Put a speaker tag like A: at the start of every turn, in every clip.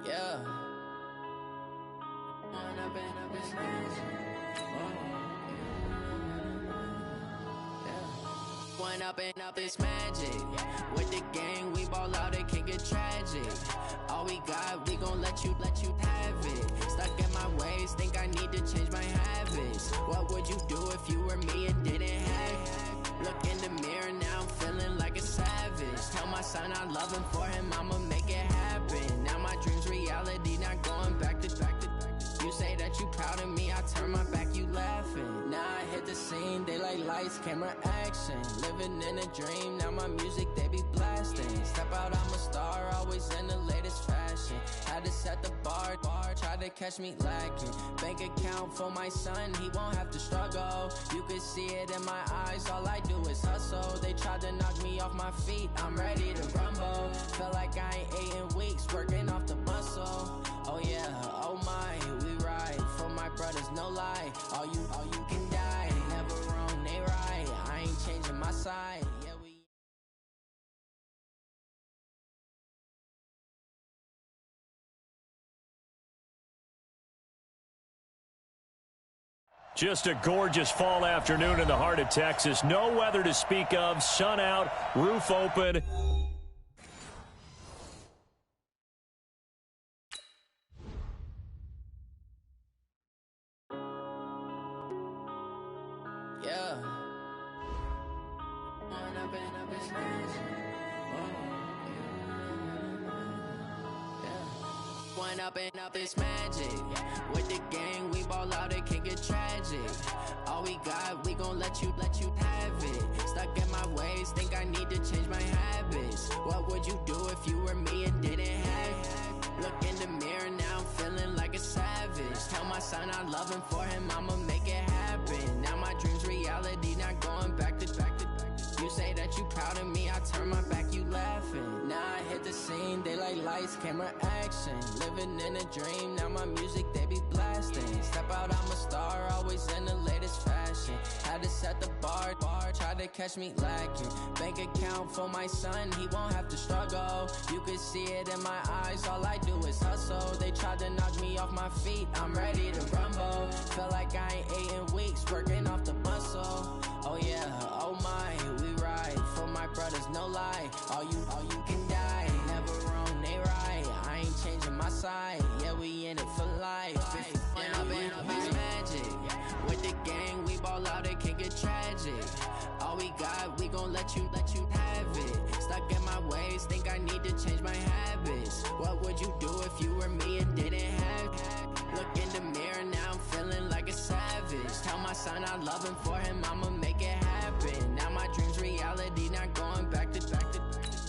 A: Yeah. One up and up is magic. With the gang, we ball out, it can get tragic. All we got, we gon' let you have it. Stuck in my ways, think I need to change my habits. What would you do if you were me and didn't have it? Look in the mirror, now I'm feeling like a savage. Tell my son I love him, for him I'ma make it happen. Now my dream's reality, not going back to. You say that you proud of me, I turn my back, you laughing. Now I hit the scene, daylight lights, camera action. Living in a dream, now my music, they be blasting. Step out, I'm a star, always in the latest fashion. Had to set the bar, try to catch me lacking. Bank account for my son, he won't have to struggle. You can see it in my eyes, all I do is hustle. They tried to knock me off my feet, I'm ready to rumble. Feel like I ain't ate in weeks, working off the muscle. Oh yeah, oh my, we ride for my brothers, no lie. All you can die, never wrong, they right. I ain't changing my side. Yeah, we.
B: Just a gorgeous fall afternoon in the heart of Texas. No weather to speak of, sun out, roof open.
A: Yeah. One up and up is magic. With the gang, we ball out, it can get tragic. All we got, we gon' let you have it. Stuck in my ways, think I need to change my habits. What would you do if you were me and didn't have it? Look in the mirror, now I'm feeling like a savage. Tell my son I love him, for him I'ma make it happen. Now my dream's reality, not going back to. You say that you proud of me, I turn my back, you laughing. Now I hit the scene, daylight lights, camera action. Living in a dream, now my music, they be blasting. Step out, I'm a star, always in the latest fashion. Had to set the bar, try to catch me lacking. Bank account for my son, he won't have to struggle. You can see it in my eyes, all I do is hustle. They tried to knock me off my feet, I'm ready to rumble. Feel like I ain't ate in weeks, working off the muscle. Oh yeah, oh my, we ride for my brothers, no lie. All you can die, never wrong, they right. I ain't changing my side, yeah, we in it for life. One up and up is magic. With the gang, we ball out, it can get tragic. All we got, we gon' let you have it. Stuck in my ways, think I need to change my habits. What would you do if you were me and didn't have it? Look in the mirror, now I'm feeling like a savage. Tell my son I love him, for him I'ma make it happen. Now my dream's reality, not going back to.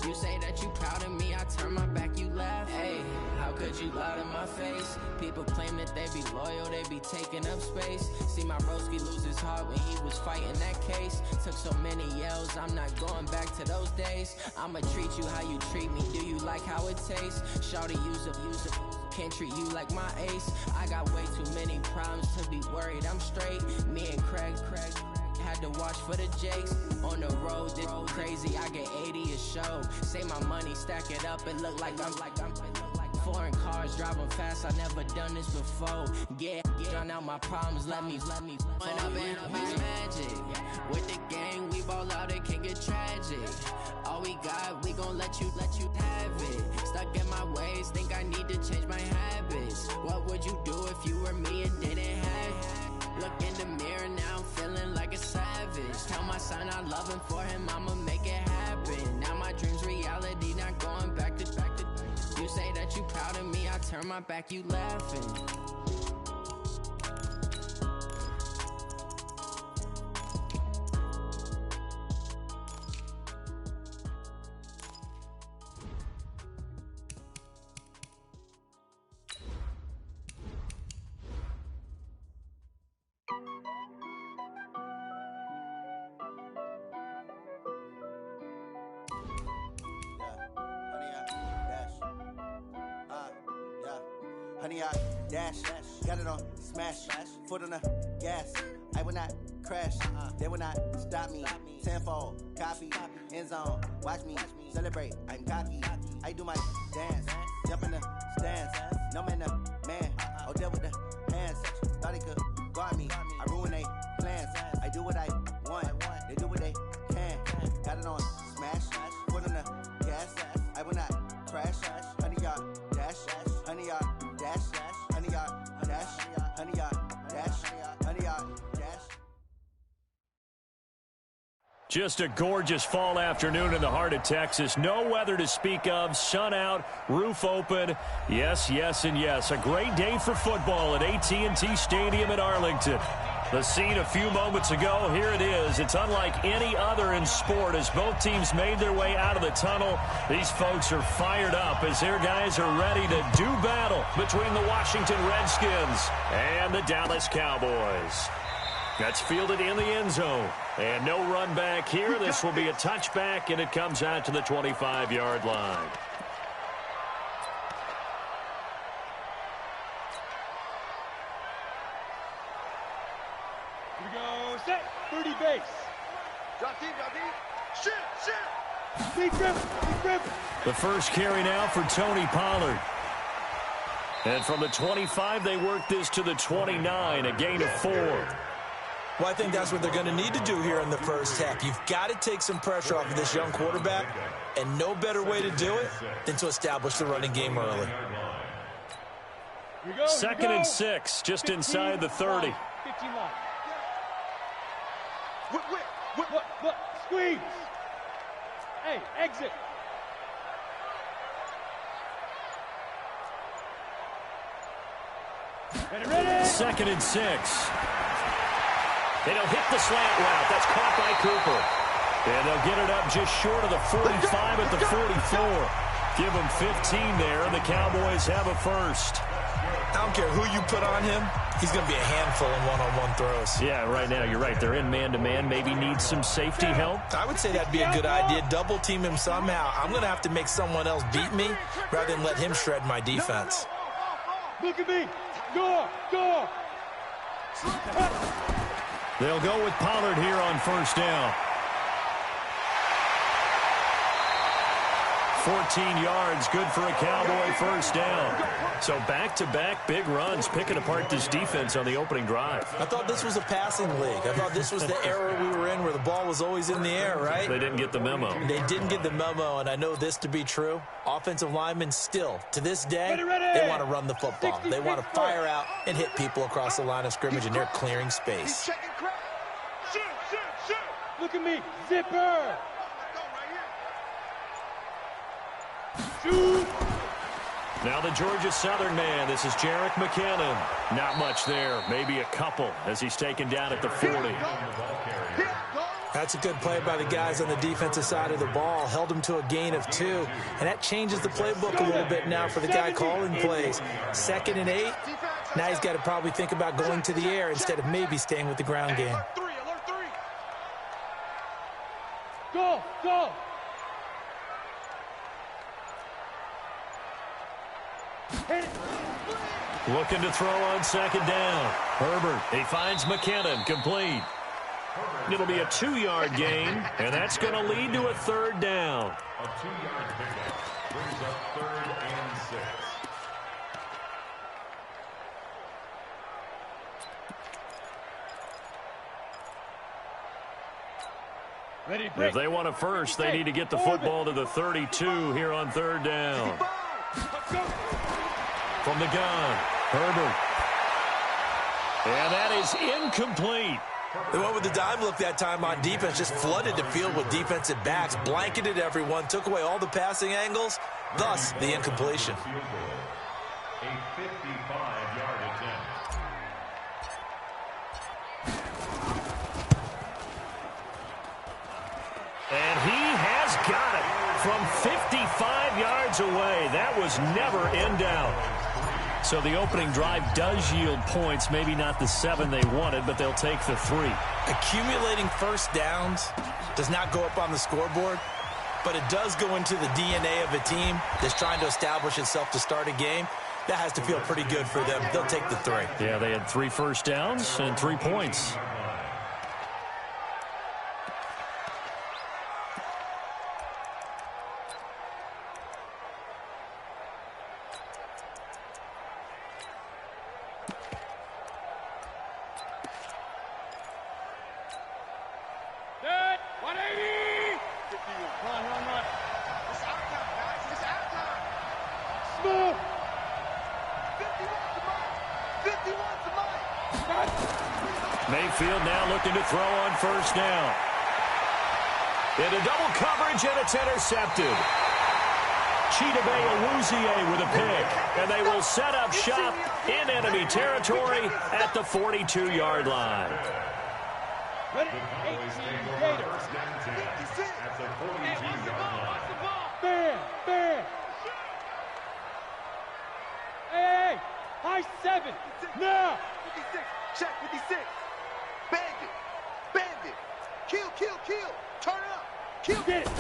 A: You say that you proud of me, I turn my back, you laugh. Hey, how could you lie to my face? People claim that they be loyal, they be taking up space. See my broski lose his heart when he was fighting that case. Took so many yells, I'm not going back to those days. I'ma treat you how you treat me, do you like how it tastes? Shawty, use it. Can't treat you like my ace. I got way too many problems to be worried, I'm straight. Me and Craig had to watch for the Jakes. On the road, this crazy, I get 80 a show. Say my money, stack it up, it look like I'm foreign cars, driving fast, I never done this before. Yeah, drown out my problems, let me. One up and up is magic. With the gang, we ball out, it can get tragic. All we got, we gon' let you have it. Stuck in my ways, think I need to change my habits. What would you do if you were me and didn't have it? Look in the mirror, now I'm feeling like a savage. Tell my son I love him, for him I'ma make it happen. Now my dream's reality, not going back to. You say that you proud of me, I turn my back, you laughing.
C: Honey, I dash, got it on smash, foot on the gas. I will not crash, they will not stop me. Tenfold, copy, end zone, watch me celebrate. I'm cocky, I do my dance, jump in the stands.
B: Just a gorgeous fall afternoon in the heart of Texas. No weather to speak of. Sun out, roof open. Yes, yes, and yes. A great day for football at AT&T Stadium in Arlington. The scene a few moments ago, here it is. It's unlike any other in sport as both teams made their way out of the tunnel. These folks are fired up as their guys are ready to do battle between the Washington Redskins and the Dallas Cowboys. That's fielded in the end zone. And no run back here. This will be a touchback, and it comes out to the 25-yard line.
D: Here we go. Set. 30 base.
E: Drop deep, drop deep. Shoot.
D: Big grip. Big grip.
B: The first carry now for Tony Pollard. And from the 25, they work this to the 29, a gain of 4.
F: Well, I think that's what they're going to need to do here in the first half. You've got to take some pressure off of this young quarterback, and no better way to do it than to establish the running game early.
B: Second and 6, just inside the 30.
D: 15 line. Whip. Squeeze. Hey, exit. Ready.
B: Second and 6. They don't hit the slant route. That's caught by Cooper. And they'll get it up just short of the 45 at the 44. Give them 15 there, and the Cowboys have a first.
F: I don't care who you put on him. He's going to be a handful in one-on-one throws.
B: Yeah, right now, you're right. They're in man-to-man. Maybe need some safety help.
F: I would say that'd be a good idea. Double team him somehow. I'm going to have to make someone else beat me rather than let him shred my defense.
D: Look at me. Go.
B: They'll go with Pollard here on first down. 14 yards, good for a Cowboy first down. So back-to-back big runs, picking apart this defense on the opening drive.
F: I thought this was a passing league. I thought this was the era we were in where the ball was always in the air, right?
B: They didn't get the memo.
F: They didn't get the memo, and I know this to be true. Offensive linemen still, to this day,
D: ready.
F: They want to run the football. They want to fire out and hit people across the line of scrimmage, and they're clearing space.
E: Shoot.
D: Look at me. Zipper. Shoot.
B: Now the Georgia Southern man. This is Jerick McKinnon. Not much there. Maybe a couple as he's taken down at the 40.
F: That's a good play by the guys on the defensive side of the ball. Held him to a gain of 2. And that changes the playbook a little bit now for the guy calling plays. 2nd and 8. Now he's got to probably think about going to the air instead of maybe staying with the ground game.
D: Go.
B: Looking to throw on second down. Herbert, he finds McKinnon, complete. It'll be a 2-yard gain, and that's going to lead to a third down.
G: A 2-yard pickup brings up 3rd and 6.
D: Ready, break.
B: If they want a first, they need to get the football to the 32 here on third down. From the gun, Herbert. And that is incomplete.
F: They went with the dive look that time on defense, just flooded the field with defensive backs, blanketed everyone, took away all the passing angles, thus the incompletion.
G: A 55-yard attempt.
B: And he has got it from 55 yards away. That was never in doubt. So the opening drive does yield points, maybe not the 7 they wanted, but they'll take the 3.
F: Accumulating first downs does not go up on the scoreboard, but it does go into the DNA of a team that's trying to establish itself to start a game. That has to feel pretty good for them. They'll take the 3.
B: Yeah, they had 3 first downs and 3 points. Mayfield now looking to throw on first down. Into double coverage, and it's intercepted. Chidobe Awuzie with a pick, and they will set up shop in enemy territory at the 42-yard line.
D: Ready? 18 Gators.
G: At the 42-yard line.
D: Bam, bam. Hey, high 7. Now.
E: 56. Check 56. Bandit. Kill. Turn up. Kill.
D: Get it.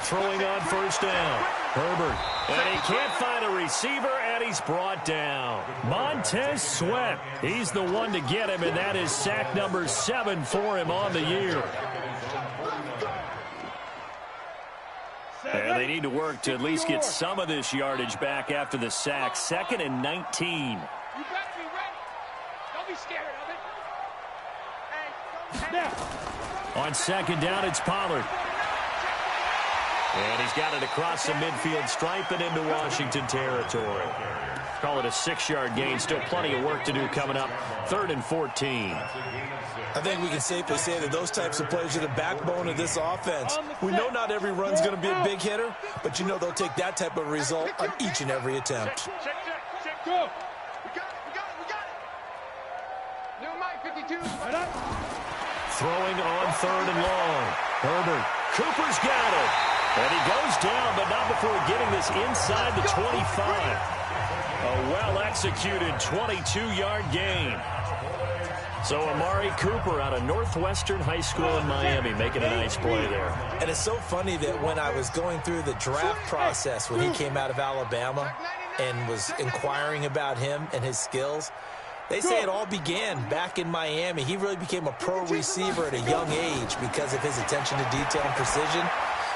B: Throwing on first down. Herbert. And he can't find a receiver, and he's brought down. Montez Sweat. He's the one to get him, and that is sack number 7 for him on the year. And they need to work to at least get some of this yardage back after the sack. 2nd and 19.
D: You better be ready. Don't be scared of it. Now.
B: On 2nd down, it's Pollard. And he's got it across the midfield stripe and into Washington territory. Call it a 6-yard gain. Still plenty of work to do coming up. 3rd and 14.
F: I think we can safely say that those types of plays are the backbone of this offense. We know not every run's going to be a big hitter, but you know they'll take that type of result on each and every attempt.
D: Check. Go.
E: We got it. New Mike 52.
D: Right up.
B: Throwing on 3rd and long. Herbert. Cooper's got it. And he goes down, but not before getting this inside the 25. A well-executed 22-yard gain. So Amari Cooper out of Northwestern High School in Miami making a nice play there.
F: And it's so funny that when I was going through the draft process when he came out of Alabama and was inquiring about him and his skills, they say it all began back in Miami. He really became a pro receiver at a young age because of his attention to detail and precision.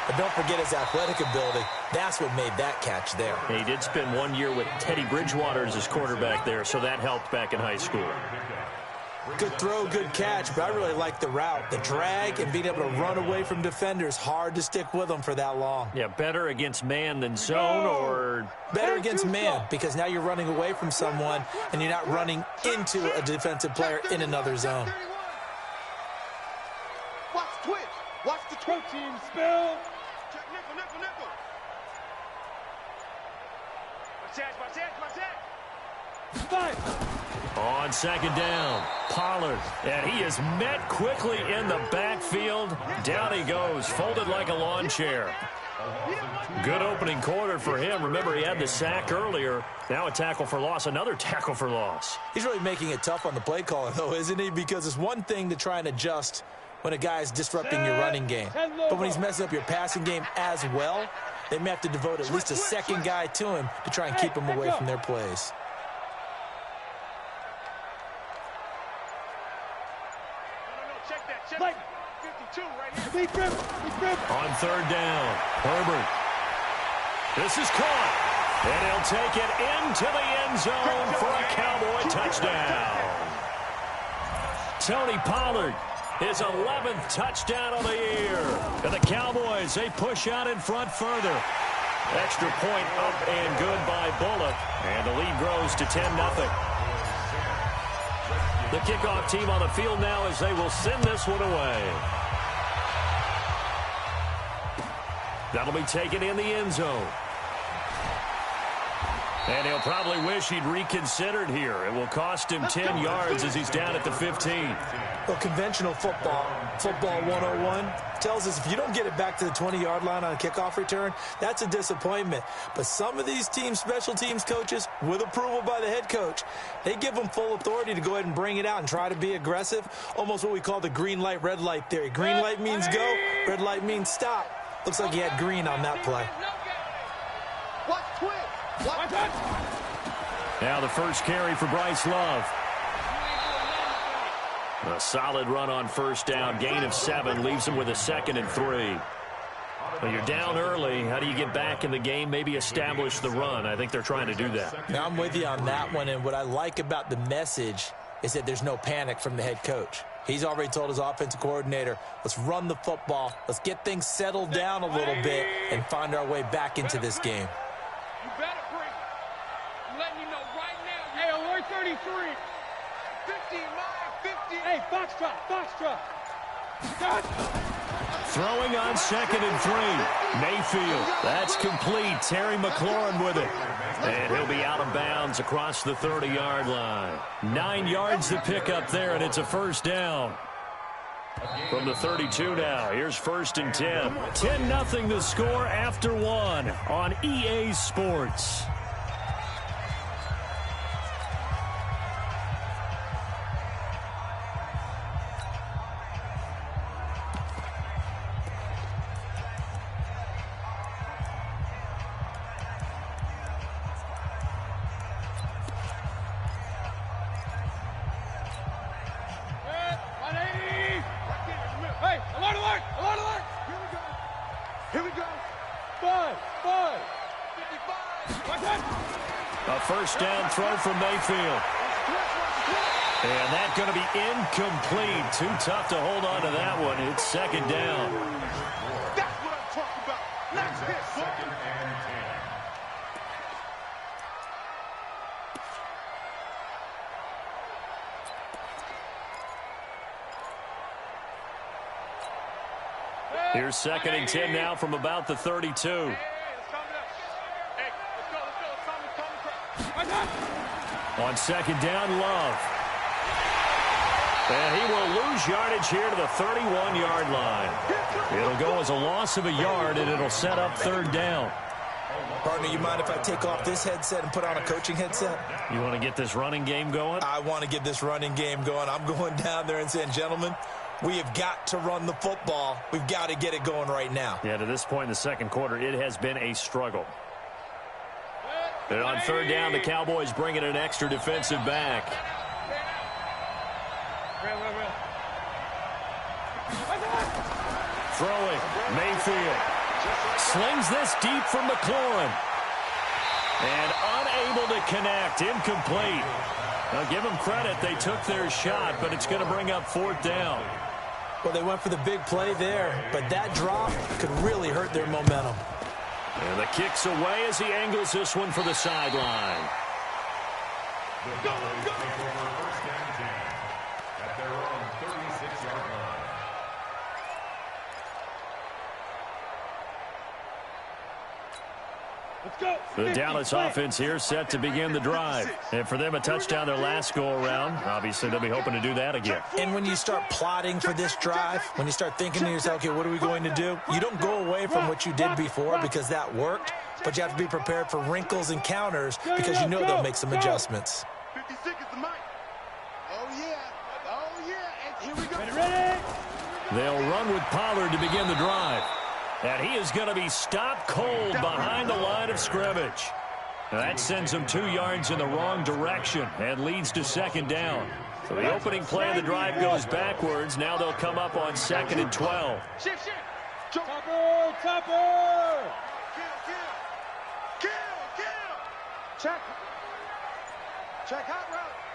F: But don't forget his athletic ability. That's what made that catch there.
B: He did spend 1 year with Teddy Bridgewater as his quarterback there, so that helped back in high school.
F: Good throw, good catch, but I really like the route. The drag and being able to run away from defenders, hard to stick with them for that long.
B: Yeah, better against man than zone, or...
F: Better against man, because now you're running away from someone and you're not running into a defensive player in another zone.
E: Watch the twitch. Watch the twitch.
D: Protein spill.
E: Check nickel. Watch that.
D: Five.
B: On 2nd down, Pollard. And he is met quickly in the backfield. Down he goes, folded like a lawn chair. Good opening quarter for him. Remember, he had the sack earlier. Now a tackle for loss, another tackle for loss.
F: He's really making it tough on the play caller, though, isn't he? Because it's one thing to try and adjust when a guy is disrupting your running game. But when he's messing up your passing game as well, they may have to devote at least a second guy to him to try and keep him away from their plays.
D: Like
E: 52 right here.
B: On 3rd down, Herbert. This is caught. And he'll take it into the end zone for a Cowboy touchdown. Tony Pollard, his 11th touchdown of the year. And the Cowboys, they push out in front further. Extra point up and good by Bullock. And the lead grows to 10-0. The kickoff team on the field now as they will send this one away. That'll be taken in the end zone. And he'll probably wish he'd reconsidered here. It will cost him 10 yards as he's down at the 15.
F: Well, conventional football 101, tells us if you don't get it back to the 20-yard line on a kickoff return, that's a disappointment. But some of these teams, special teams coaches, with approval by the head coach, they give them full authority to go ahead and bring it out and try to be aggressive, almost what we call the green light, red light theory. Green light means go, red light means stop. Looks like he had green on that play.
E: Watch twitch. Watch that.
B: Now the first carry for Bryce Love. A solid run on first down. Gain of 7 leaves him with a 2nd and 3. Well, you're down early. How do you get back in the game? Maybe establish the run. I think they're trying to do that.
F: Now, I'm with you on that one, and what I like about the message is that there's no panic from the head coach. He's already told his offensive coordinator, let's run the football, let's get things settled down a little bit and find our way back into this game.
D: You better bring it. I'm letting you know right now. Hey, alert 33.
E: 50, 50.
D: Hey, Foxtrot.
B: Throwing on 2nd and 3. Mayfield. That's complete. Terry McLaurin with it. And he'll be out of bounds across the 30-yard line. 9 yards to pick up there, and it's a first down. From the 32 now, here's 1st and 10. 10-0 the score after 1 on EA Sports. A first down throw from Mayfield. And that's going to be incomplete. Too tough to hold on to that one. It's 2nd down.
E: That's what I'm talking about. Let's hit 2nd and
B: 10. Here's 2nd and 10 now from about the 32. On 2nd down, Love. And he will lose yardage here to the 31-yard line. It'll go as a loss of a yard, and it'll set up 3rd down.
F: Partner, you mind if I take off this headset and put on a coaching headset?
B: You want to get this running game going?
F: I want to get this running game going. I'm going down there and saying, gentlemen, we have got to run the football. We've got to get it going right now.
B: Yeah, to this point in the 2nd quarter, it has been a struggle. And on 3rd down, the Cowboys bring in an extra defensive back. Throwing, Mayfield. Slings this deep from McLaurin. And unable to connect, incomplete. Now, give them credit, they took their shot, but it's going to bring up 4th down.
F: Well, they went for the big play there, but that drop could really hurt their momentum.
B: And the kick's away as he angles this one for the sideline.
G: Go, go. First and 10 at their own 36-yard line.
B: The Dallas offense here set to begin the drive. And for them, a touchdown their last go-around. Obviously, they'll be hoping to do that again.
F: And when you start plotting for this drive, when you start thinking to yourself, okay, what are we going to do? You don't go away from what you did before because that worked, but you have to be prepared for wrinkles and counters because you know they'll make some adjustments.
E: 56 is the mic. Oh, yeah. Oh, yeah. And here we go.
F: Ready?
B: They'll run with Pollard to begin the drive. And he is going to be stopped cold behind the line of scrimmage. Now that sends him 2 yards in the wrong direction and leads to 2nd down. So the opening play of the drive goes backwards. Now they'll come up on 2nd and 12.
E: Shift.
D: Topper!
E: Kill. Check.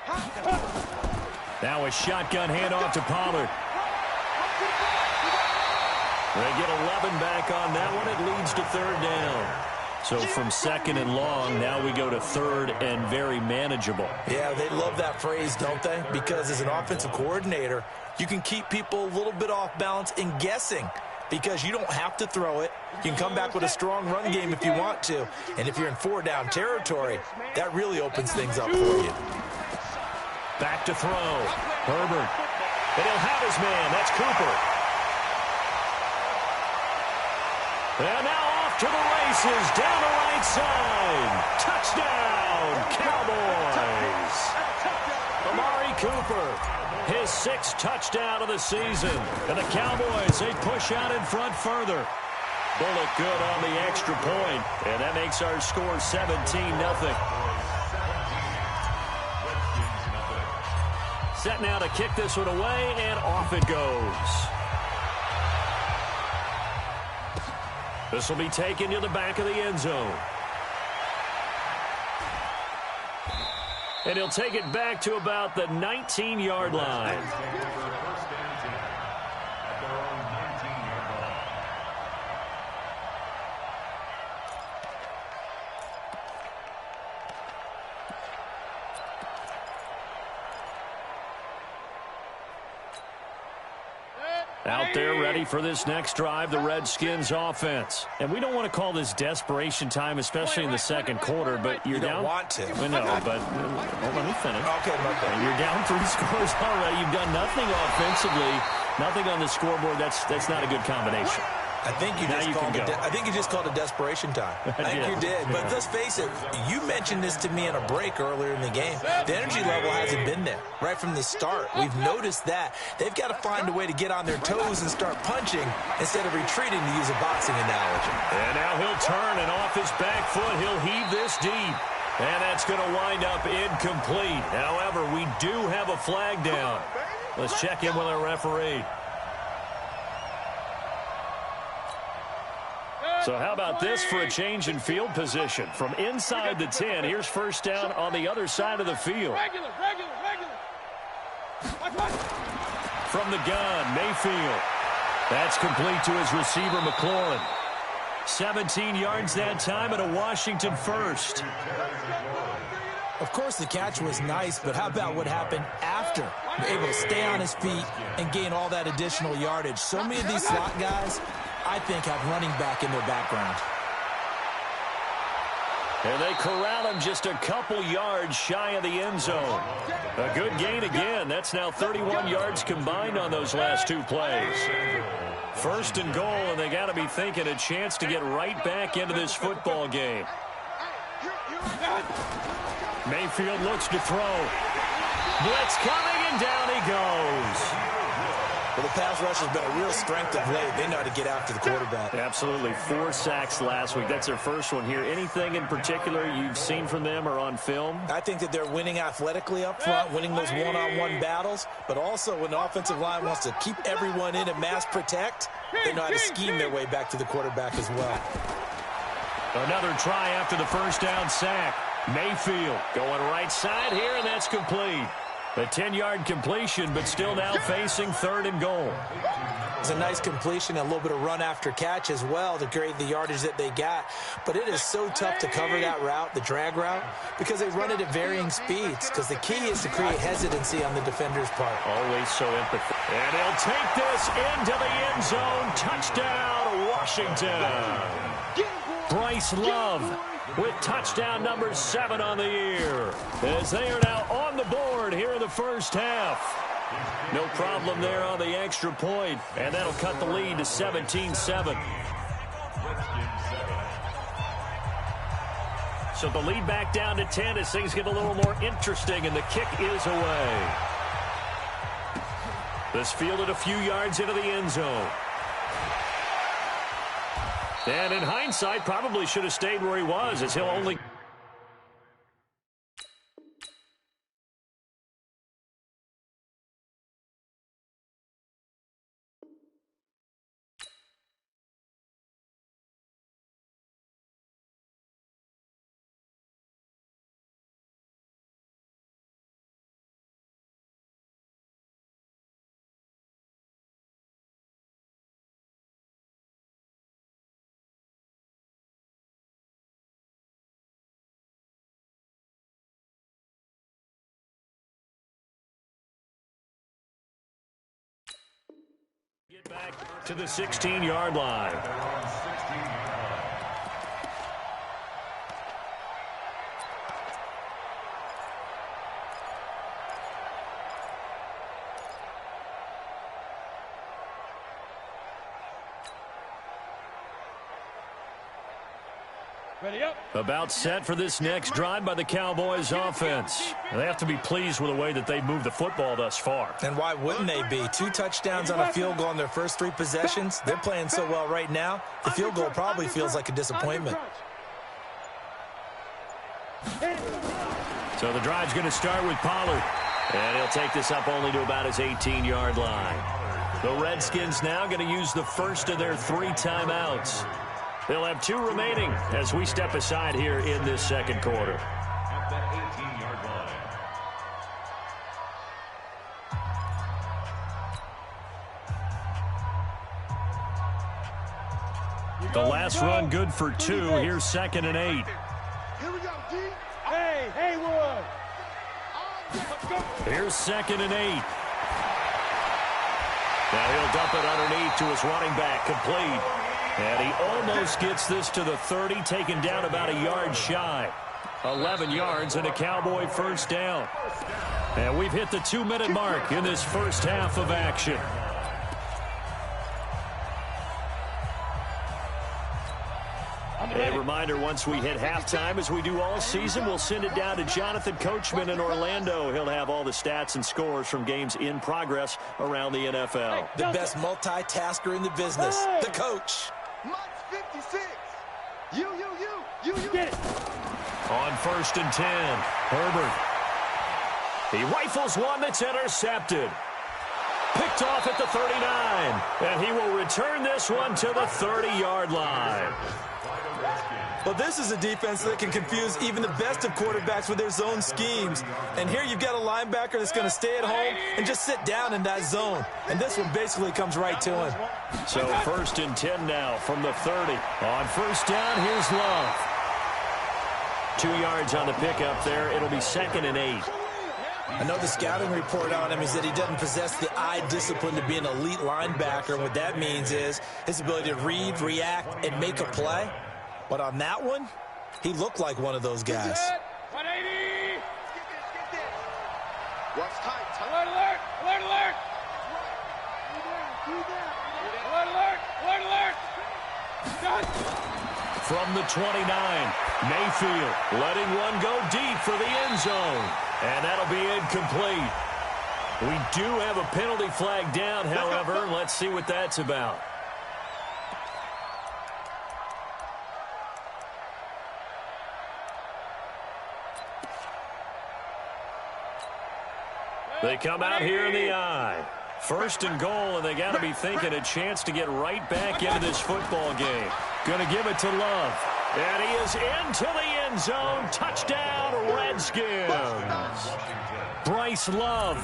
E: Hot route.
B: Now a shotgun handoff to Pollard. They get 11 back on that one. It leads to 3rd down. So from 2nd and long, now we go to 3rd and very manageable.
F: Yeah, they love that phrase, don't they? Because as an offensive coordinator, you can keep people a little bit off balance and guessing because you don't have to throw it. You can come back with a strong run game if you want to. And if you're in 4-down territory, that really opens things up for you.
B: Back to throw. Herbert. And he'll have his man. That's Cooper. And now off to the races, down the right side. Touchdown, Cowboys. Amari Cooper, his 6th touchdown of the season. And the Cowboys, they push out in front further. Bullet good on the extra point. And that makes our score 17-0. Set now to kick this one away, and off it goes. This will be taken to the back of the end zone. And he'll take it back to about the 19-yard line. Out there ready for this next drive, the Redskins offense. And we don't want to call this desperation time, especially in the second quarter, but you're down.
F: You don't want to.
B: I know, but let me finish.
F: Okay,
B: you're down 3 scores already. You've done nothing offensively, nothing on the scoreboard. That's not a good combination.
F: I think you just called it desperation time. I think you did. But let's face it, you mentioned this to me in a break earlier in the game. The energy level hasn't been there right from the start. We've noticed that. They've got to find a way to get on their toes and start punching instead of retreating, to use a boxing analogy.
B: And now he'll turn, and off his back foot, he'll heave this deep. And that's going to wind up incomplete. However, we do have a flag down. Let's check in with our referee. So how about this for a change in field position? From inside the 10, here's first down on the other side of the field.
D: Regular.
B: From the gun, Mayfield. That's complete to his receiver, McLaurin. 17 yards that time, and a Washington first.
F: Of course, the catch was nice, but how about what happened after? Able to stay on his feet and gain all that additional yardage. So many of these slot guys, I think, have running back in their background.
B: And they corral him just a couple yards shy of the end zone. A good gain again. That's now 31 yards combined on those last 2 plays. First and goal, and they got to be thinking a chance to get right back into this football game. Mayfield looks to throw. Blitz coming, and down he goes.
F: Well, the pass rush has been a real strength of late. They know how to get after the quarterback.
B: Absolutely. 4 sacks last week. That's their first one here. Anything in particular you've seen from them or on film?
F: I think that they're winning athletically up front, winning those one-on-one battles, but also when the offensive line wants to keep everyone in and mass protect, they know how to scheme their way back to the quarterback as well.
B: Another try after the first down sack. Mayfield going right side here, and that's complete. A 10-yard completion, but still now facing 3rd and goal.
F: It's a nice completion, a little bit of run after catch as well to create the yardage that they got. But it is so tough to cover that route, the drag route, because they run it at varying speeds, because the key is to create hesitancy on the defender's part.
B: Always so empathic. And he'll take this into the end zone. Touchdown, Washington. Bryce Love with touchdown number 7 on the year, as they are now on the board here in the first half. No problem there on the extra point, and that'll cut the lead to 17-7. So the lead back down to 10 as things get a little more interesting, and the kick is away. This fielded a few yards into the end zone. And in hindsight, probably should have stayed where he was, as he'll only... Get back to the 16-yard line.
D: Ready up.
B: About set for this next drive by the Cowboys offense. They have to be pleased with the way that they've moved the football thus far.
F: And why wouldn't they be? 2 touchdowns on a field goal in their first 3 possessions. They're playing so well right now, the field goal probably feels like a disappointment.
B: So the drive's going to start with Pollard. And he'll take this up only to about his 18-yard line. The Redskins now going to use the first of their 3 timeouts. They'll have 2 remaining as we step aside here in this second quarter.
G: At that 18-yard line.
B: The last run good for 2. Here's 2nd and 8.
E: Here we go, D.
D: Hey, Haywood.
B: Here's 2nd and 8. Now he'll dump it underneath to his running back, complete. And he almost gets this to the 30, taken down about a yard shy. 11 yards and a Cowboy first down. And we've hit the 2-minute mark in this first half of action. A reminder, once we hit halftime, as we do all season, we'll send it down to Jonathan Coachman in Orlando. He'll have all the stats and scores from games in progress around the NFL.
F: The best multitasker in the business, the coach.
E: Mike's 56. You. Get it.
B: On 1st and 10, Herbert. He rifles one that's intercepted. Picked off at the 39. And he will return this one to the 30-yard line.
F: Well, this is a defense that can confuse even the best of quarterbacks with their zone schemes. And here you've got a linebacker that's going to stay at home and just sit down in that zone. And this one basically comes right to him.
B: So 1st and 10 now from the 30. On 1st down, here's Love. 2 yards on the pickup there. It'll be 2nd and 8.
F: I know the scouting report on him is that he doesn't possess the eye discipline to be an elite linebacker. And what that means is his ability to read, react, and make a play. But on that one, he looked like one of those guys.
D: 180.
E: Get this. Watch tight.
D: Alert. Alert. Done.
B: From the 29, Mayfield letting one go deep for the end zone. And that'll be incomplete. We do have a penalty flag down, however. Let's see what that's about. They come out here in the eye. 1st and goal, and they got to be thinking a chance to get right back into this football game. Going to give it to Love. And he is into the end zone. Touchdown, Redskins. Bryce Love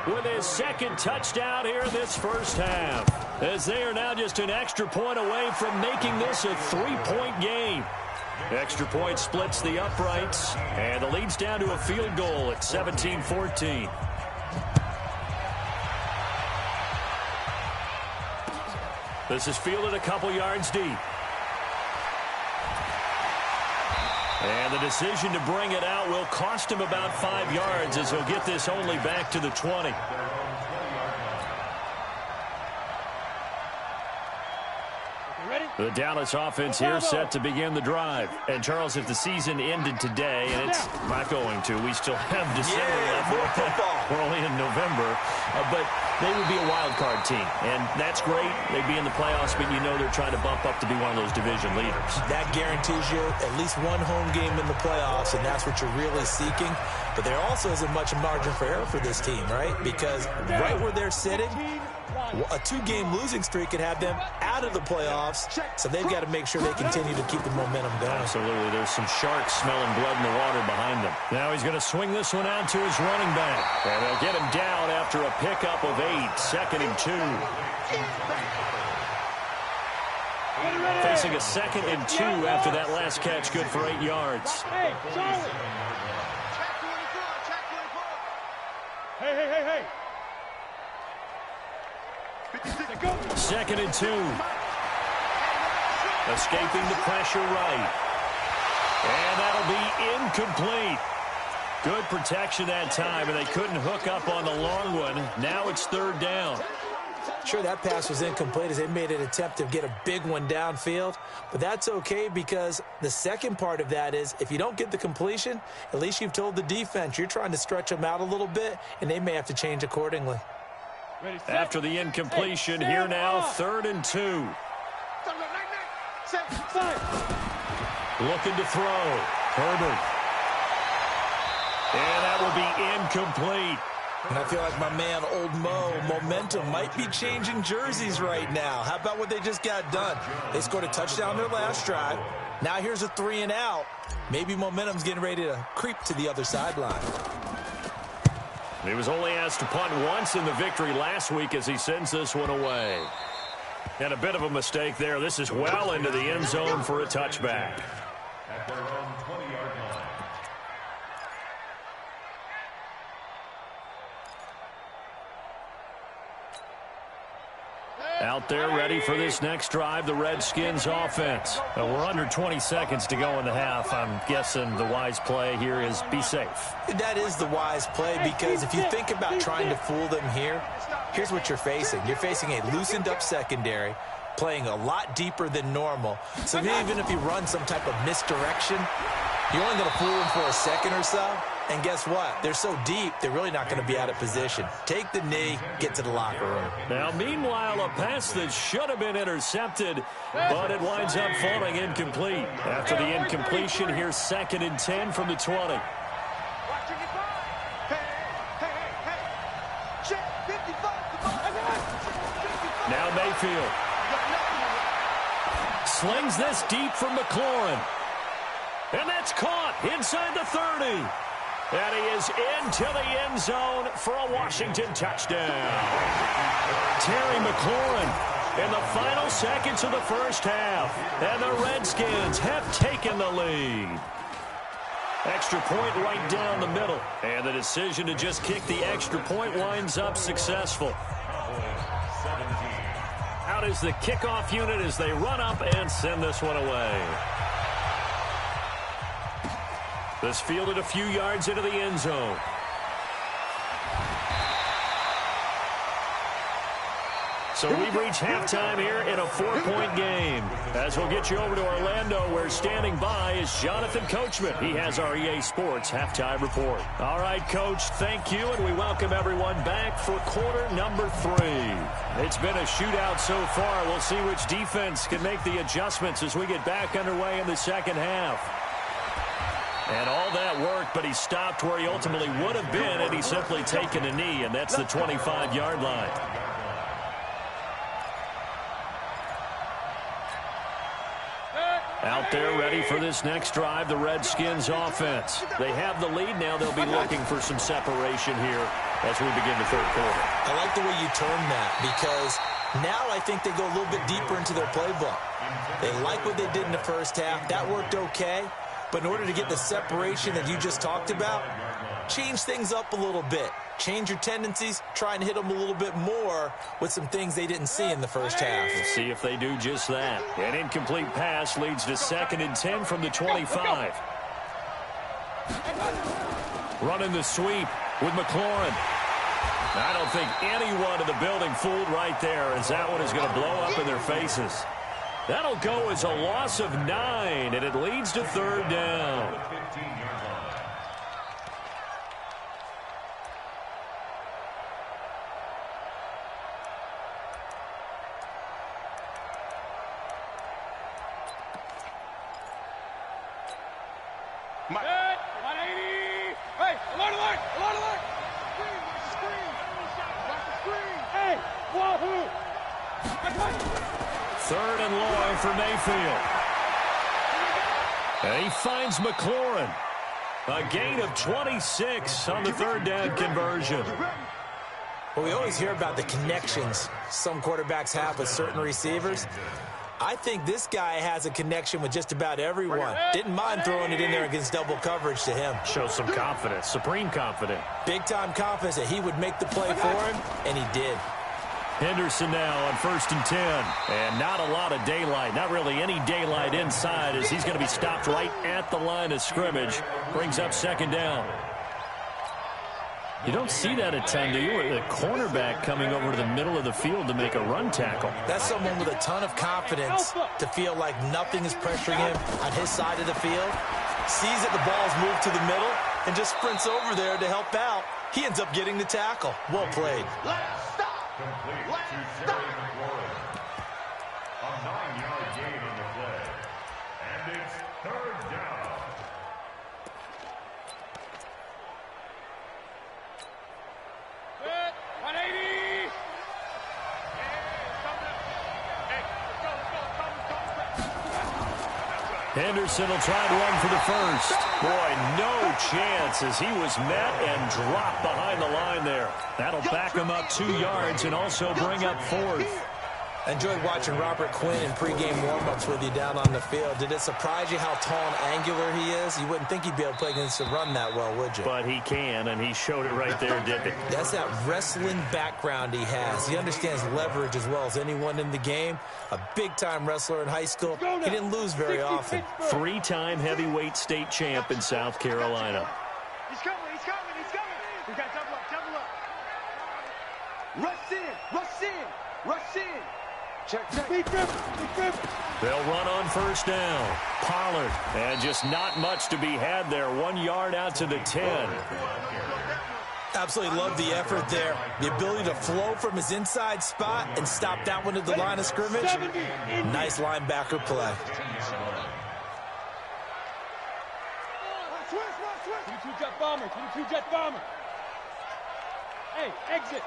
B: with his 2nd touchdown here in this first half, as they are now just an extra point away from making this a 3-point game. Extra point splits the uprights, and the lead's down to a field goal at 17-14. This is fielded a couple yards deep. And the decision to bring it out will cost him about 5 yards, as he'll get this only back to the 20. The Dallas offense here set to begin the drive. And, Charles, if the season ended today, and it's not going to, we still have December left. We're only in November. But they would be a wild card team. And that's great. They'd be in the playoffs, but you know they're trying to bump up to be one of those division leaders.
F: That guarantees you at least one home game in the playoffs, and that's what you're really seeking. But there also isn't much margin for error for this team, right? Because right where they're sitting, a 2-game losing streak could have them out of the playoffs, so they've got to make sure they continue to keep the momentum going.
B: Absolutely. There's some sharks smelling blood in the water behind them. Now he's going to swing this one out to his running back, and they'll get him down after a pickup of 8, 2nd and 2. Facing a 2nd and 2 after that last catch, good for 8 yards.
D: Hey, Charlie. Hey.
B: 2nd and 2. Escaping the pressure right. And that'll be incomplete. Good protection that time, and they couldn't hook up on the long one. Now it's 3rd down.
F: Sure, that pass was incomplete as they made an attempt to get a big one downfield. But that's okay, because the second part of that is if you don't get the completion, at least you've told the defense you're trying to stretch them out a little bit, and they may have to change accordingly.
B: After the incompletion, here now, 3rd and 2. Looking to throw. Herbert. And that will be incomplete.
F: And I feel like my man, Old Mo, momentum might be changing jerseys right now. How about what they just got done? They scored a touchdown their last drive. Now here's a 3 and out. Maybe momentum's getting ready to creep to the other sideline.
B: He was only asked to punt once in the victory last week as he sends this one away. And a bit of a mistake there. This is well into the end zone for a touchback.
G: At their own 20-yard line.
B: Out there ready for this next drive, the Redskins offense. We're under 20 seconds to go in the half. I'm guessing the wise play here is be safe.
F: That is the wise play, because if you think about trying to fool them here, here's what you're facing. You're facing a loosened up secondary, playing a lot deeper than normal. So even if you run some type of misdirection, you're only going to fool them for a second or so. And guess what? They're so deep, they're really not going to be out of position. Take the knee, get to the locker room.
B: Now, meanwhile, a pass that should have been intercepted, but it winds up falling incomplete. After the incompletion, here's 2nd and 10 from the 20. Now Mayfield slings this deep from McLaurin. And that's caught inside the 30. And he is into the end zone for a Washington touchdown. Terry McLaurin in the final seconds of the first half. And the Redskins have taken the lead. Extra point right down the middle. And the decision to just kick the extra point winds up successful. Out is the kickoff unit as they run up and send this one away. This fielded a few yards into the end zone. So we've reached halftime here in a 4-point game. As we'll get you over to Orlando, where standing by is Jonathan Coachman. He has our EA Sports halftime report. All right, Coach, thank you, and we welcome everyone back for quarter number 3. It's been a shootout so far. We'll see which defense can make the adjustments as we get back underway in the second half. And all that worked, but he stopped where he ultimately would have been had he simply taken a knee, and that's the 25-yard line. Out there ready for this next drive, the Redskins offense. They have the lead now. They'll be looking for some separation here as we begin the third quarter.
F: I like the way you term that, because now I think they go a little bit deeper into their playbook. They like what they did in the first half. That worked okay. But in order to get the separation that you just talked about, change things up a little bit. Change your tendencies, try and hit them a little bit more with some things they didn't see in the first half.
B: We'll see if they do just that. An incomplete pass leads to 2nd and 10 from the 25. Running the sweep with McLaurin. I don't think anyone in the building fooled right there, as that one is going to blow up in their faces. That'll go as a loss of 9, and it leads to 3rd down.
D: Hey, 180. Hey, alert, alert, alert, alert. Screen, watch the screen. Hey, wahoo.
B: 3rd and long for Mayfield. And he finds McLaurin. A gain of 26 on the 3rd down conversion.
F: Well, we always hear about the connections some quarterbacks have with certain receivers. I think this guy has a connection with just about everyone. Didn't mind throwing it in there against double coverage to him.
B: Shows some confidence, supreme confidence.
F: Big-time confidence that he would make the play for him, and he did.
B: Henderson now on 1st and 10. And not a lot of daylight, not really any daylight inside, as he's going to be stopped right at the line of scrimmage. Brings up 2nd down. You don't see that a ton, do you? The cornerback coming over to the middle of the field to make a run tackle.
F: That's someone with a ton of confidence to feel like nothing is pressuring him on his side of the field. Sees that the ball's moved to the middle and just sprints over there to help out. He ends up getting the tackle. Well played.
G: Complete to Terry McLaurin. A 9-yard gain on the play. And it's 3rd down.
D: Good, 180.
B: Henderson will try and run for the first. Boy, no chance as he was met and dropped behind the line there. That'll back him up 2 yards and also bring up 4th.
F: I enjoyed watching Robert Quinn in pregame warm-ups with you down on the field. Did it surprise you how tall and angular he is? You wouldn't think he'd be able to play against the run that well, would you?
B: But he can, and he showed it right there, didn't he?
F: That's that wrestling background he has. He understands leverage as well as anyone in the game. A big-time wrestler in high school. He didn't lose very often.
B: Three-time heavyweight state champ in South Carolina.
E: He's coming, he's coming, he's coming. We got double up, double up. Rush in, rush in, rush in. Check, check.
B: They'll run on first down. Pollard, and just not much to be had there. 1 yard out to the 10.
F: Absolutely love the effort there. The ability to flow from his inside spot and stop that one at the line of scrimmage. Nice linebacker play.
D: Jet bomber, 22 jet bomber. Hey, exit.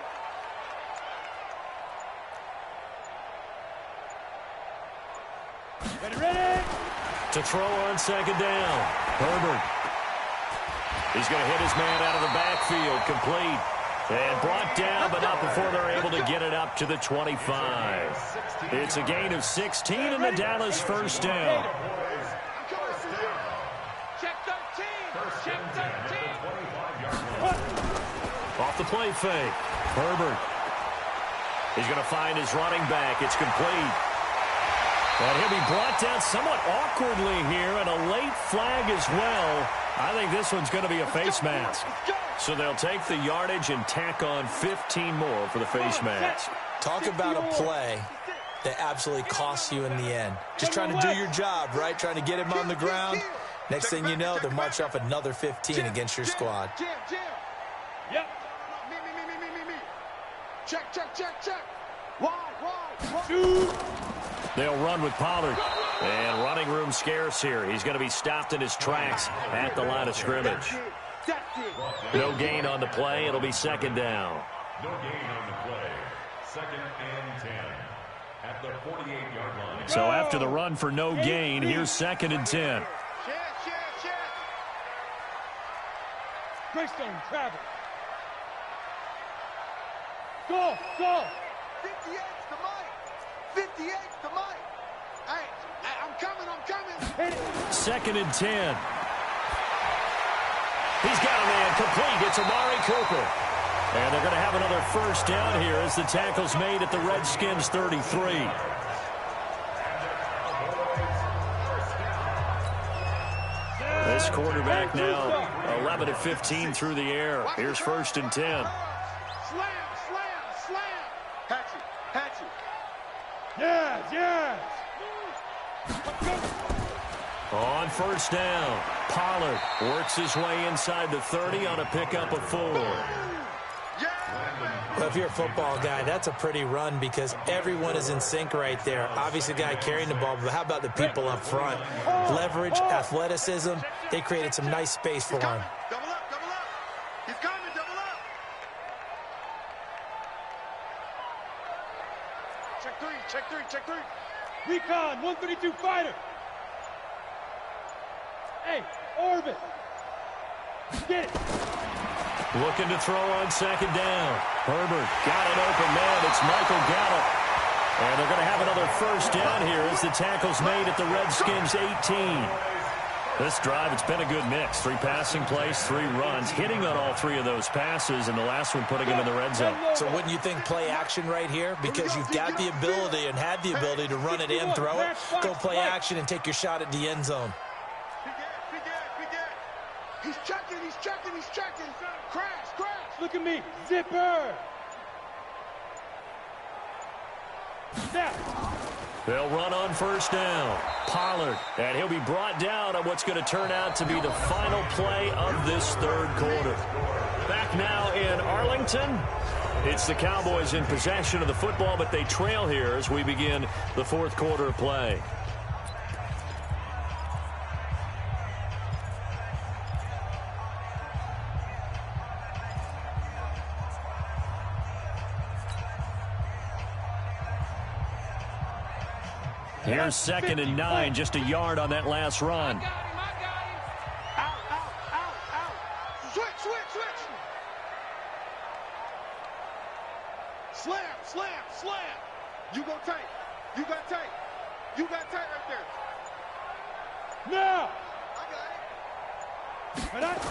D: Ready.
B: To throw on second down. Herbert. He's going to hit his man out of the backfield. Complete. And brought down, but not before they're able to get it up to the 25. It's a gain of 16 and the Dallas first down.
E: Check 13. Check 13.
B: Off the play fake. Herbert. He's going to find his running back. It's complete. And he'll be brought down somewhat awkwardly here, and a late flag as well. I think this one's going to be a face mask. So they'll take the yardage and tack on 15 more for the face mask.
F: Talk about a play that absolutely costs you in the end. Just trying to do your job, right? Trying to get him on the ground. Next thing you know, they're marching off another 15 against your squad.
D: Yep.
E: Me. Check. Why?
D: Two.
B: They'll run with Pollard. And running room scarce here. He's going to be stopped in his tracks at the line of scrimmage. No gain on the play. It'll be second down.
G: No gain on the play. Second and 10 at the 48-yard line.
B: So after the run for no gain, here's second and 10.
E: Check.
D: Greystone travel. Go.
E: 58's the mic. 58's the mic. Hey, I'm coming.
D: Hit it.
B: Second and 10. He's got a man complete. It's Amari Cooper. And they're going to have another first down here as the tackle's made at the Redskins 33. This quarterback now 11 of 15 through the air. Here's first and 10.
E: Slam. Hatchet.
D: Yes.
B: On first down, Pollard works his way inside the 30 on a pickup of 4.
F: Well, if you're a football guy, that's a pretty run because everyone is in sync right there. Obviously, the guy carrying the ball, but how about the people up front? Leverage, athleticism, they created some nice space for him.
E: Double up. He's coming, double up. Check three.
D: Recon, 132 fighter. Hey, Orbit. Get it.
B: Looking to throw on second down. Herbert got an open man. It's Michael Gallup. And they're going to have another first down here as the tackle's made at the Redskins 18. This drive, it's been a good mix. 3 passing plays, 3 runs, hitting on all 3 of those passes, and the last one putting him in the red zone.
F: So wouldn't you think play action right here? Because you've got the ability and had the ability to run it and throw it. Go play action and take your shot at the end zone.
E: He's checking. Crash.
D: Look at me. Zipper. Snap.
B: They'll run on first down. Pollard, and he'll be brought down on what's going to turn out to be the final play of this third quarter. Back now in Arlington. It's the Cowboys in possession of the football, but they trail here as we begin the fourth quarter of play. Here's second and 9, just a yard on that last run.
E: I got him. Out. Switch. Slam. You go tight. You got tight. You got tight right there.
D: Now!
E: I got it.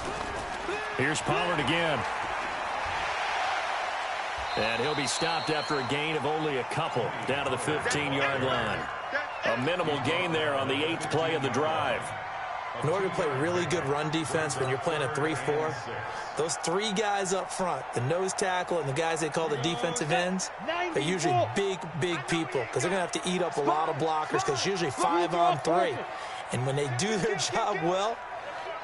B: Here's Pollard again. And he'll be stopped after a gain of only a couple down to the 15-yard line. A minimal gain there on the 8th play of the drive.
F: In order to play really good run defense when you're playing a 3-4, those 3 guys up front, the nose tackle and the guys they call the defensive ends, they're usually big people because they're going to have to eat up a lot of blockers because it's usually 5 on 3. And when they do their job well,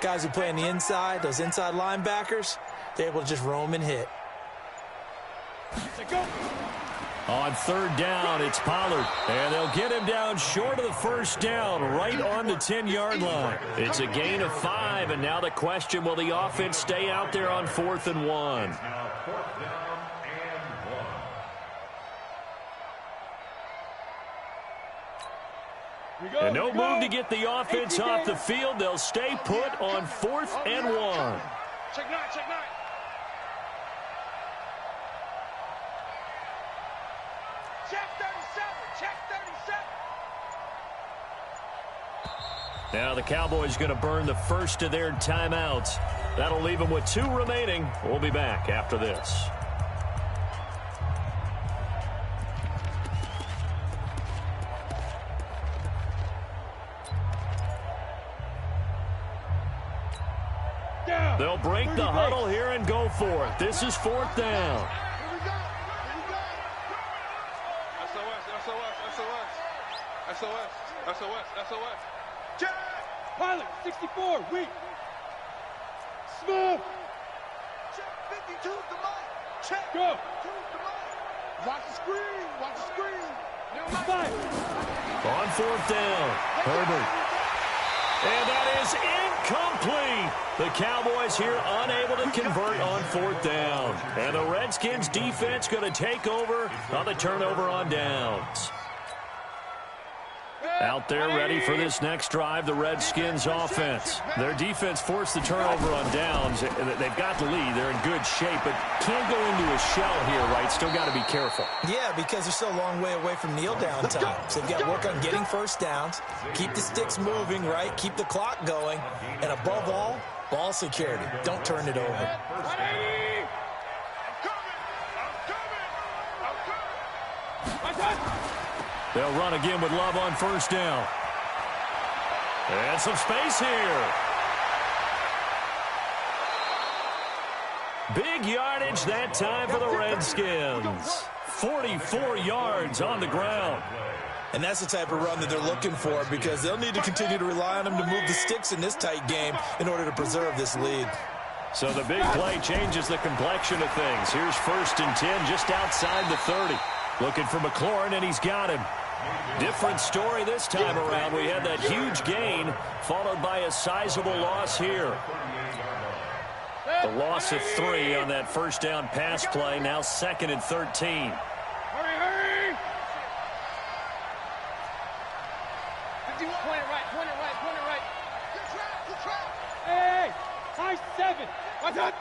F: guys who play on the inside, those inside linebackers, they're able to just roam and hit.
B: On 3rd down, it's Pollard. And they'll get him down short of the first down, right on the 10-yard line. It's a gain of 5, and now the question, will the offense stay out there on 4th and 1?
G: Now 4th down and 1.
B: And no move to get the offense off the field. They'll stay put on 4th and 1.
E: Check 9, check 9. Check 37, check 37.
B: Now the Cowboys going to burn the first of their timeouts. That'll leave them with 2 remaining. We'll be back after this. They'll break the huddle here and go for it. This is 4th down.
E: SOS. Check.
D: Pilot, 64, weak. Smooth.
E: Check 52 the mic. Check.
D: Go.
E: 2's the mic. Watch the screen. Watch the screen.
D: Five.
B: On 4th down, Herbert. And that is incomplete. The Cowboys here unable to convert on 4th down. And the Redskins defense going to take over on the turnover on downs. Out there ready for this next drive, the Redskins offense. Their defense forced the turnover on downs. They've got the lead. They're in good shape, but can't go into a shell here, right? Still got to be careful.
F: Yeah, because they're still a long way away from kneel down time. So they've got to work on getting first downs, keep the sticks moving, right? Keep the clock going. And above all, ball security. Don't turn it over.
B: They'll run again with Love on 1st down. And some space here. Big yardage that time for the Redskins. 44 yards on the ground.
F: And that's the type of run that they're looking for because they'll need to continue to rely on them to move the sticks in this tight game in order to preserve this lead.
B: So the big play changes the complexion of things. Here's 1st and 10 just outside the 30. Looking for McLaurin, and he's got him. Different story this time around. We had that huge gain, followed by a sizable loss here. The loss of 3 on that 1st down pass play, now 2nd and 13.
D: Hurry! Point it right. Good trap. Hey! High 7. Watch out!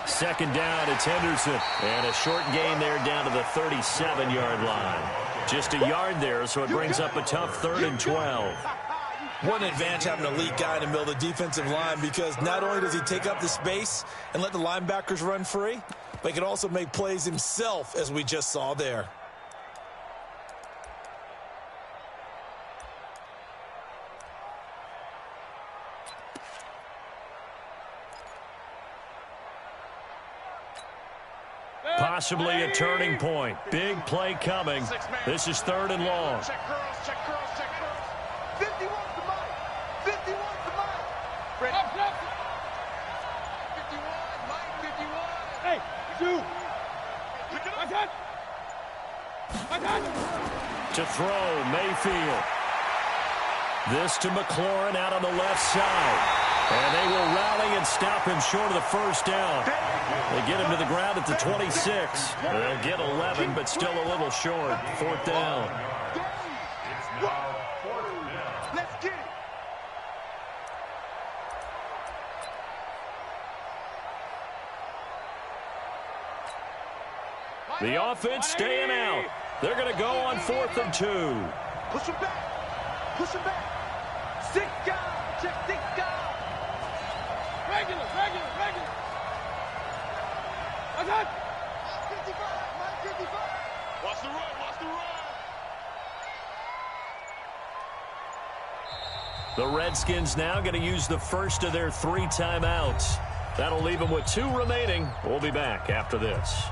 B: 2nd down, it's Henderson. And a short gain there down to the 37-yard line. Just a yard there, so it brings up a tough 3rd and 12.
F: What an advantage having an elite guy in the middle of the defensive line because not only does he take up the space and let the linebackers run free, but he can also make plays himself, as we just saw there.
B: Possibly a turning point. Big play coming. This is 3rd and long.
E: Check curls. 51's the mic. 51's the mic. Ready.
D: Up.
E: 51, Mike, 51.
D: Hey, 2. Watch out!
B: To throw, Mayfield. This to McLaurin out on the left side. And they will rally and stop him short of the 1st down. They get him to the ground at the 26. They'll get 11, but still a little short. 4th down.
G: It's now 4th down.
E: Let's get it.
B: The offense staying out. They're going to go on 4th and 2.
E: Push him back. Push him back. Sit down. Check, sit down.
D: Regular. What's that?
E: 55. Watch the run.
B: The Redskins now going to use the first of their 3 timeouts. That'll leave them with 2 remaining. We'll be back after this.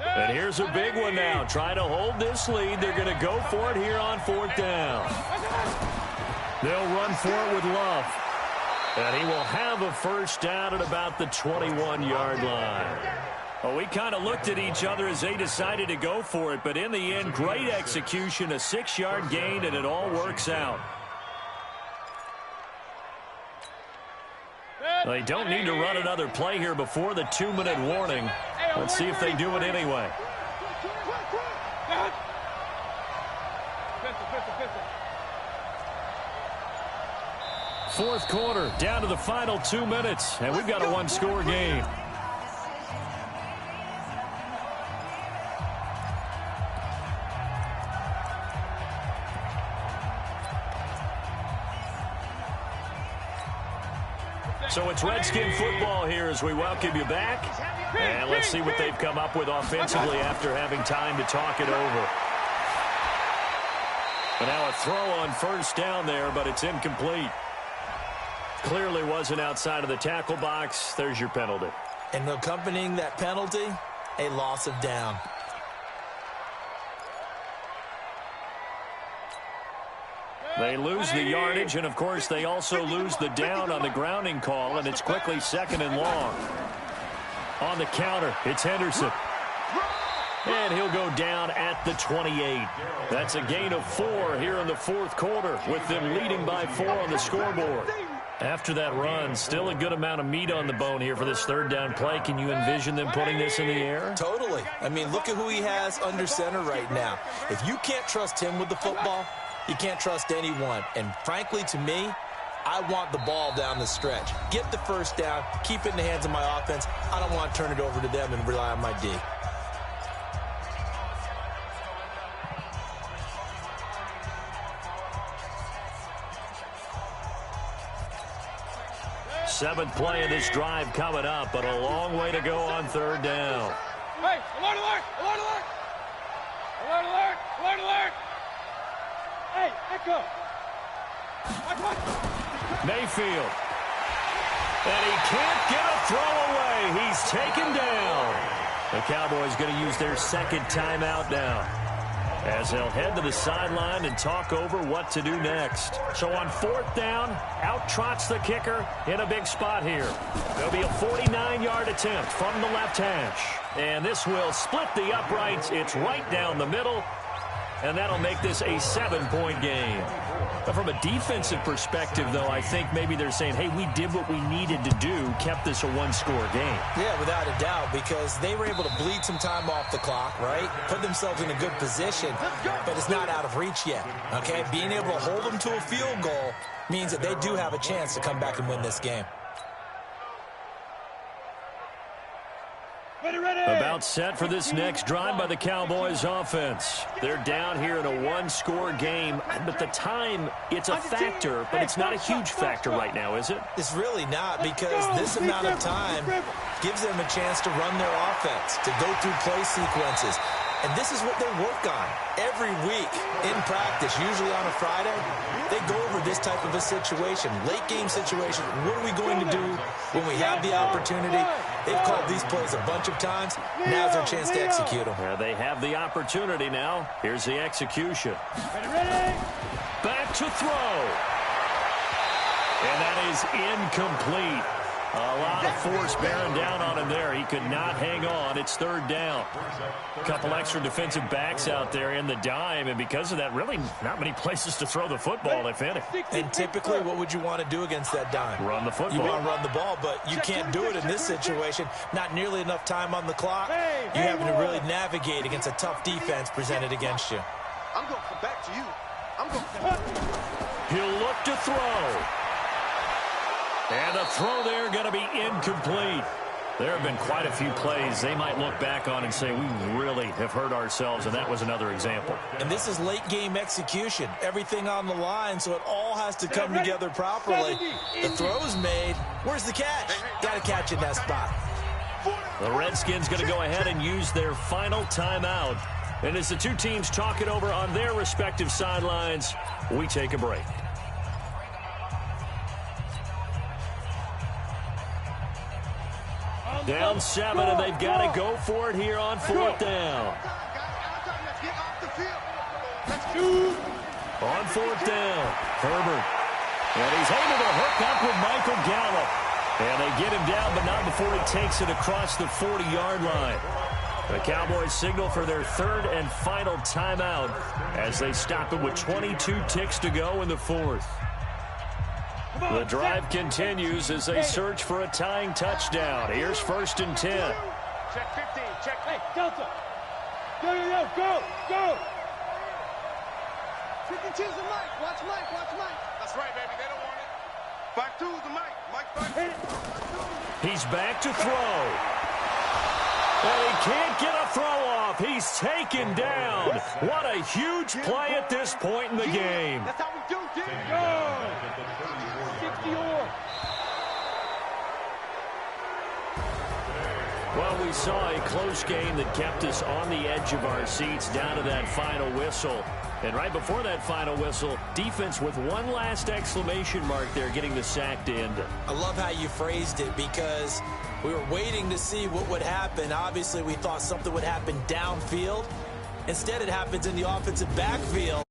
B: And here's a big one now. Trying to hold this lead. They're going to go for it here on 4th down. They'll run for it with Love. And he will have a first down at about the 21-yard line. Well, we kind of looked at each other as they decided to go for it. But in the end, great execution, a 6-yard gain, and it all works out. They don't need to run another play here before the 2-minute warning. Let's see if they do it anyway. Fourth quarter, down to the final 2 minutes, and we've got a 1-score game. So it's Redskin football here as we welcome you back. And let's see what they've come up with offensively after having time to talk it over. But now a throw on first down there, but it's incomplete. Clearly wasn't outside of the tackle box. There's your penalty.
F: And accompanying that penalty, a loss of down.
B: They lose the yardage, and, of course, they also lose the down on the grounding call, and it's quickly 2nd and long. On the counter, it's Henderson. And he'll go down at the 28. That's a gain of 4 here in the fourth quarter, with them leading by 4 on the scoreboard. After that run, still a good amount of meat on the bone here for this third down play. Can you envision them putting this in the air?
F: Totally. I mean, look at who he has under center right now. If you can't trust him with the football, you can't trust anyone. And frankly, to me, I want the ball down the stretch. Get the first down, keep it in the hands of my offense. I don't want to turn it over to them and rely on my D.
B: Seventh play of this drive coming up, but a long way to go on third down.
D: Hey, alert, alert, alert, alert! Alert, alert, alert, alert! Hey, echo!
B: Mayfield. And he can't get a throw away. He's taken down. The Cowboys going to use their second timeout now, as they'll head to the sideline and talk over what to do next. So on fourth down, out trots the kicker in a big spot here. There'll be a 49-yard attempt from the left hash. And this will split the uprights. It's right down the middle. And that'll make this a 7-point game. But from a defensive perspective, though, I think maybe they're saying, hey, we did what we needed to do, kept this a one-score game.
F: Yeah, without a doubt, because they were able to bleed some time off the clock, right? Put themselves in a good position, but it's not out of reach yet, okay? Being able to hold them to a field goal means that they do have a chance to come back and win this game.
B: About set for this next drive by the Cowboys offense. They're down here in a one-score game, but the time, it's a factor, but it's not a huge factor right now, is it?
F: It's really not, because this amount of time gives them a chance to run their offense, to go through play sequences. And this is what they work on every week in practice, usually on a Friday. They go over this type of a situation, late-game situation. What are we going to do when we have the opportunity? They've called these plays a bunch of times. Now's their chance to execute them.
B: Yeah, they have the opportunity now. Here's the execution. Back to throw. And that is incomplete. A lot of force bearing down on him there. He could not hang on. It's third down. A couple extra defensive backs out there in the dime, and because of that, really not many places to throw the football, if any.
F: And typically, what would you want to do against that dime?
B: Run the football.
F: You want to run the ball, but you can't do it in this situation. Not nearly enough time on the clock. You're having to really navigate against a tough defense presented against you.
E: I'm going to come back to you. I'm going to...
B: He'll look to throw. And the throw there going to be incomplete. There have been quite a few plays they might look back on and say, we really have hurt ourselves, and that was another example.
F: And this is late-game execution. Everything on the line, so it all has to come together properly. The throw's made. Where's the catch? Got to catch in that spot.
B: The Redskins going to go ahead and use their final timeout. And as the two teams talk it over on their respective sidelines, we take a break. Down 7, and they've got to go for it here on 4th down. On 4th down, Herbert. And he's able to hook up with Michael Gallup. And they get him down, but not before he takes it across the 40-yard line. The Cowboys signal for their 3rd and final timeout as they stop it with 22 ticks to go in the 4th. The drive continues as they search for a tying touchdown. Here's 1st and 10.
E: Check 15. Check.
D: Hey, Delta. Go.
E: Chicken cheese and Mike. Watch Mike. That's right, baby. They don't want it. Back to the Mike. Mike, back.
B: He's back to throw. And he can't get a throw off. He's taken down. What a huge play at this point in the game.
E: That's how we do, dude.
D: Go. 60-or.
B: Well, we saw a close game that kept us on the edge of our seats down to that final whistle. And right before that final whistle, defense with one last exclamation mark there, getting the sack to end it.
F: I love how you phrased it because we were waiting to see what would happen. Obviously, we thought something would happen downfield. Instead, it happens in the offensive backfield.